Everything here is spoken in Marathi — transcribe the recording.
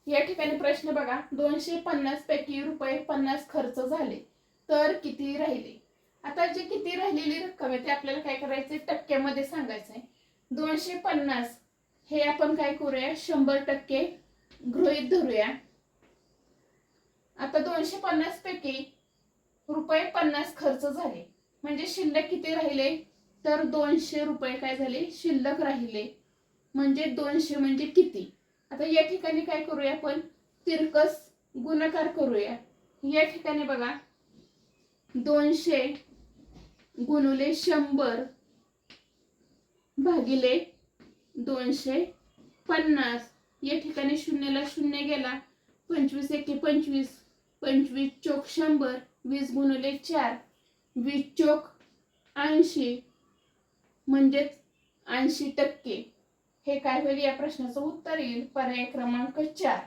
या ठिकाणी प्रश्न बघा, 250 पैकी रुपये 50 खर्च झाले तर किती राहिले. आता जे किती राहिलेली रक्कम आहे ते आपल्याला काय करायचे, टक्क्यामध्ये सांगायचं आहे. 250 हे आपण काय करूया, 100% गृहीत धरूया. आता 250 पैकी रुपये 50 खर्च झाले म्हणजे शिल्लक किती राहिले, तर 200 रुपये काय झाले, शिल्लक राहिले. म्हणजे 200 म्हणजे किती. आता या ठिकाणी काय करूया, आपण तिरकस गुणाकार करूया. या ठिकाणी बघा, 200 गुणुले 100 भागिले 250. या ठिकाणी शून्याला शून्य गेला, 25 एके 25, 25 चोक 100, 20 गुणुले 4, 20 चोक 80, म्हणजेच 80%. हे काय होईल, या प्रश्नाचं उत्तर येईल पर्याय क्रमांक 4.